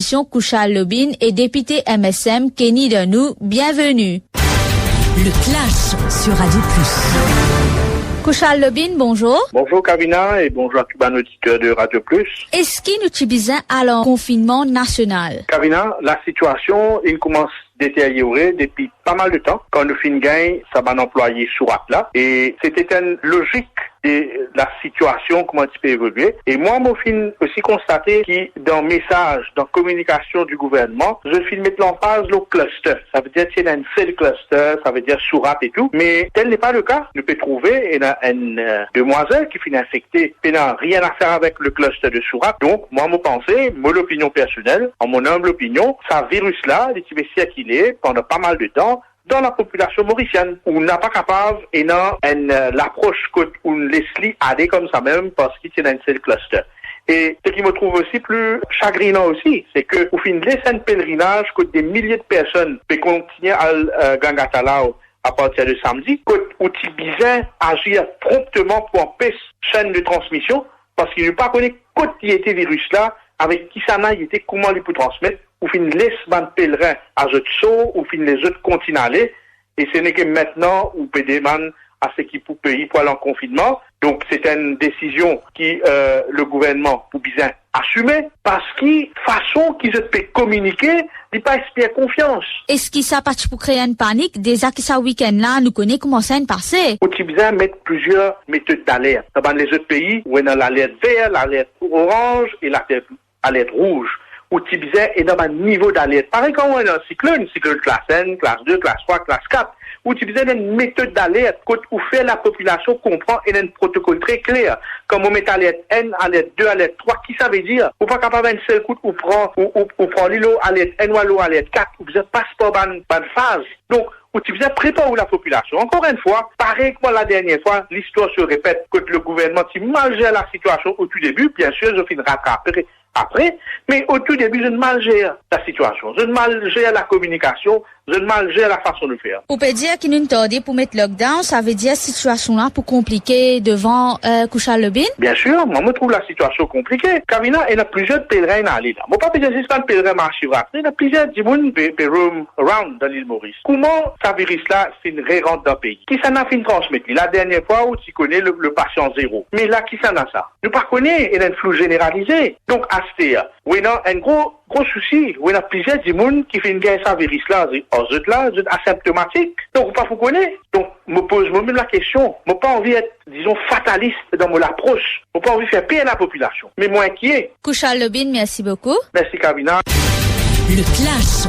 transmission Kouchal Lobine et député MSM Kenny Denou. Bienvenue. Le clash sur Radio Plus. Kouchal Lobine, bonjour. Bonjour Kavina et bonjour à tous les auditeurs de Radio Plus. Est-ce qu'il nous utilisons alors confinement national? Kavina, la situation, il commence à détériorer depuis pas mal de temps. Quand nous finissons gain, ça va employer sur là. Et c'était une logique de la situation, comment tu peux évoluer. Et moi, mon film aussi constaté que dans le message, dans la communication du gouvernement, je film mettre l'emphase le cluster. Ça veut dire qu'il y a un seul cluster, ça veut dire sourate et tout. Mais tel n'est pas le cas. Nous pouvons trouver une demoiselle qui finit infectée, qui n'a rien à faire avec le cluster de sourate. Donc, moi, mon pensée, mon opinion personnelle, en mon humble opinion, ce virus-là, il va circuler pendant pas mal de temps dans la population mauricienne, où on n'a pas capable et dans l'approche qu'on laisse aller comme ça même parce qu'il y a un seul cluster. Et ce qui me trouve aussi plus chagrinant aussi, c'est que au fin de laisser un pèlerinage que des milliers de personnes peuvent continuer à Gangatalao à partir de samedi, où tu bizarre agir promptement pour empêcher chaîne de transmission, parce qu'il ne pas connaît quoi qui était virus là, avec qui ça n'a été, comment il peut transmettre, ou fin laisse ban pèlerin à eux saut, ou fin les autres continuent à aller, et ce n'est que maintenant où peut demander à ce qui peut payer pour aller en confinement. Donc c'est une décision qui le gouvernement peut bien assumer, parce que façon qu'ils peuvent communiquer, il pas inspire confiance. Est-ce qu'il ça parti pour créer une panique? Déjà que ça week-end là, nous connaissons comment ça se passer. Faut bien mettre plusieurs méthodes d'alerte. Dans les autres pays, où on a l'alerte vert, l'alerte orange et l'alerte rouge. Où tu disais énormément de niveau d'alerte. Pareil quand on a un cyclone classe N, classe 2, classe 3, classe 4, où tu disais une méthode d'alerte, où fait la population comprend et un protocole très clair. Comme on met alerte N, alerte 2, alerte 3, qui ça veut dire? Ou pas capable d'un seul coup, ou prend l'îlot alerte N ou l'îlot alerte 4, ou vous passe pas bonne phase. Donc, où tu faisais préparer la population. Encore une fois, pareil que la dernière fois, l'histoire se répète que le gouvernement qui mal gère la situation au tout début, bien sûr, je finis rattraper après, mais au tout début, je ne mal gère la situation, je ne mal gère la communication, je ne mal gère la façon de faire. On peut dire qu'il nous tardé pour mettre lockdown, ça veut dire situation là pour compliquer devant Kouchal Lobine? Bien sûr, moi je trouve la situation compliquée. Kavina, il y a plusieurs pèlerins à aller là. Moi pas dire juste un pèlerin marche il y a plusieurs dimoun roam around dans l'île Maurice. Comment ça virus là c'est une rentre dans le pays? Qui s'en a fait transmettre? La dernière fois où tu connais le patient zéro. Mais là qui s'en a ça? Nous pas connaît, il y a une flou généralisé. Donc à ce oui, non, un gros souci. Oui, il y a plusieurs gens qui font une guerre sans virus là, aux autres là, asymptomatiques. Donc, pas vous connaissez. Donc, me pose moi-même la question. Moi, pas envie d'être, disons, fataliste dans mon approche. Moi, pas envie de faire payer la population. Mais moi inquiet. Kouchal Lobine, merci beaucoup. Merci, Kavina. Le clash